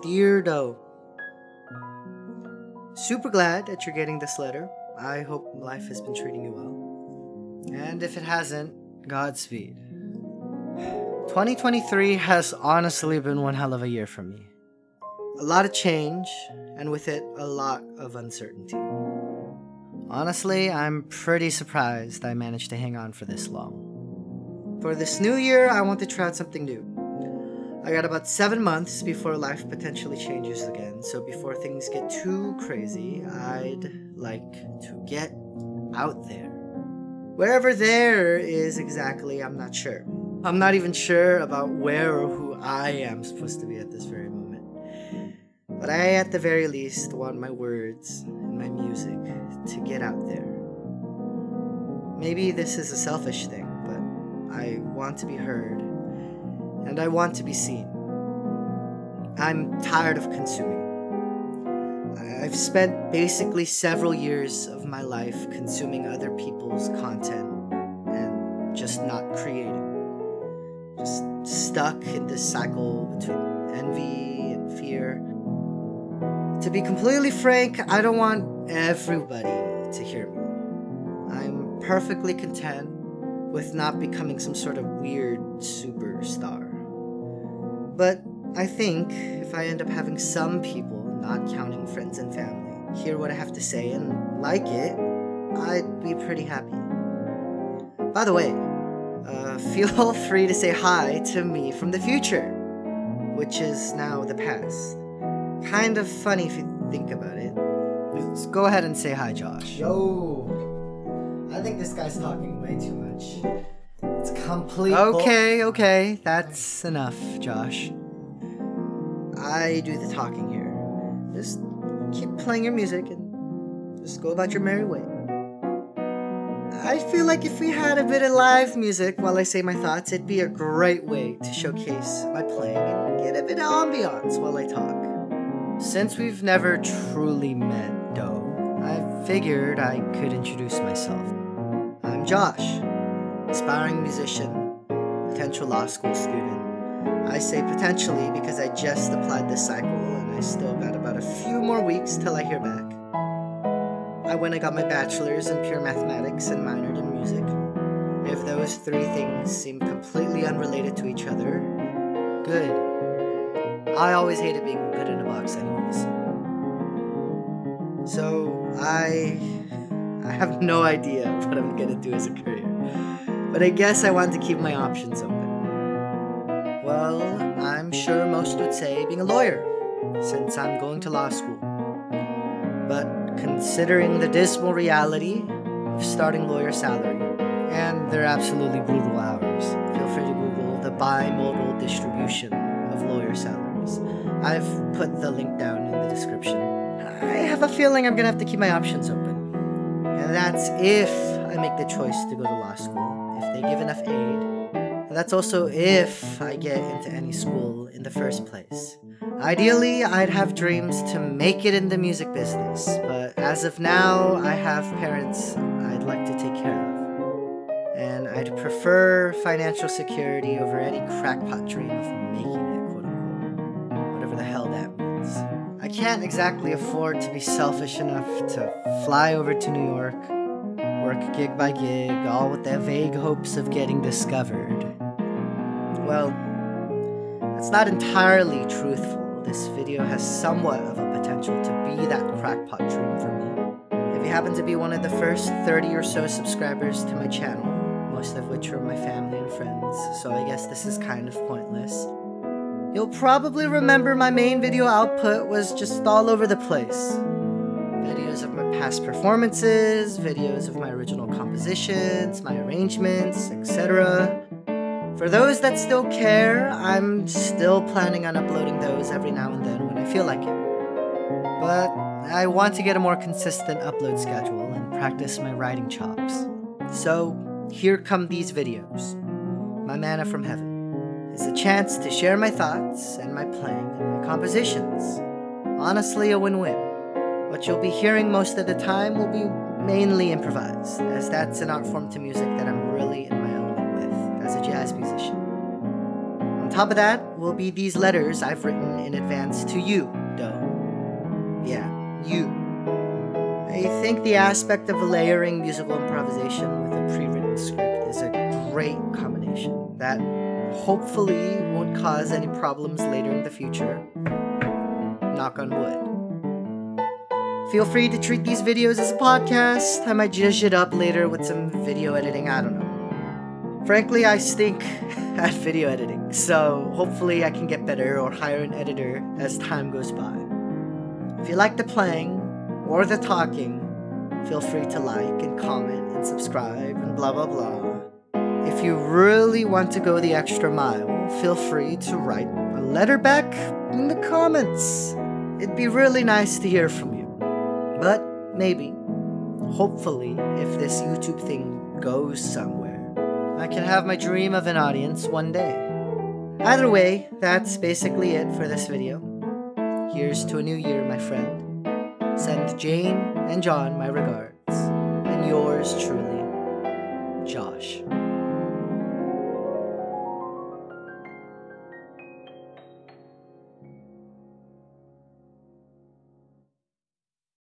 Dear Doe, super glad that you're getting this letter. I hope life has been treating you well. And if it hasn't, Godspeed. 2023 has honestly been one hell of a year for me. A lot of change, and with it, a lot of uncertainty. Honestly, I'm pretty surprised I managed to hang on for this long. For this new year, I want to try out something new. I got about 7 months before life potentially changes again, so before things get too crazy, I'd like to get out there. Wherever there is exactly, I'm not sure. I'm not even sure about where or who I am supposed to be at this very moment. But I, at the very least, want my words and my music to get out there. Maybe this is a selfish thing, but I want to be heard, and I want to be seen. I'm tired of consuming. I've spent basically several years of my life consuming other people's content and just not creating. Just stuck in this cycle between envy and fear. To be completely frank, I don't want everybody to hear me. I'm perfectly content with not becoming some sort of weird superstar. But I think if I end up having some people, not counting friends and family, hear what I have to say and like it, I'd be pretty happy. By the way, feel free to say hi to me from the future, which is now the past. Kind of funny if you think about it. Let's go ahead and say hi, Josh. Yo, I think this guy's talking way too much. It's complete. Okay, that's enough, Josh. I do the talking here. Just keep playing your music and just go about your merry way. I feel like if we had a bit of live music while I say my thoughts, it'd be a great way to showcase my playing and get a bit of ambiance while I talk. Since we've never truly met, Doe, I figured I could introduce myself. I'm Josh, aspiring musician, potential law school student. I say potentially because I just applied this cycle and I still got about a few more weeks till I hear back. I went and got my bachelor's in pure mathematics and minored in music. If those three things seem completely unrelated to each other, good. I always hated being put in a box anyways. So, I have no idea what I'm gonna do as a career. But I guess I want to keep my options open. Well, I'm sure most would say being a lawyer, since I'm going to law school. But considering the dismal reality of starting lawyer salary, and their absolutely brutal hours, feel free to Google the bimodal distribution of lawyer salaries. I've put the link down in the description. I have a feeling I'm gonna have to keep my options open. And that's if I make the choice to go to law school, if they give enough aid. And that's also if I get into any school in the first place. Ideally, I'd have dreams to make it in the music business, but as of now, I have parents I'd like to take care of. And I'd prefer financial security over any crackpot dream of making it, quote unquote. Whatever the hell that means. I can't exactly afford to be selfish enough to fly over to New York, work gig by gig, all with the vague hopes of getting discovered. Well, that's not entirely truthful. This video has somewhat of a potential to be that crackpot dream for me. If you happen to be one of the first 30 or so subscribers to my channel, most of which are my family and friends, so I guess this is kind of pointless, you'll probably remember my main video output was just all over the place. Videos of my past performances, videos of my original compositions, my arrangements, etc. For those that still care, I'm still planning on uploading those every now and then when I feel like it. But I want to get a more consistent upload schedule and practice my writing chops. So here come these videos. My manna from heaven is a chance to share my thoughts and my playing and my compositions. Honestly, a win-win. What you'll be hearing most of the time will be mainly improvised, as that's an art form to music that I'm really in my element with as a jazz musician. On top of that will be these letters I've written in advance to you, though. Yeah, you. I think the aspect of layering musical improvisation with a pre-written script is a great combination that hopefully won't cause any problems later in the future. Knock on wood. Feel free to treat these videos as a podcast. I might judge it up later with some video editing, I don't know. Frankly, I stink at video editing, so hopefully I can get better or hire an editor as time goes by. If you like the playing or the talking, feel free to like and comment and subscribe and blah blah blah. If you really want to go the extra mile, feel free to write a letter back in the comments. It'd be really nice to hear from you. But maybe, hopefully, if this YouTube thing goes somewhere, I can have my dream of an audience one day. Either way, that's basically it for this video. Here's to a new year, my friend. Send Jane and John my regards. And yours truly, Josh.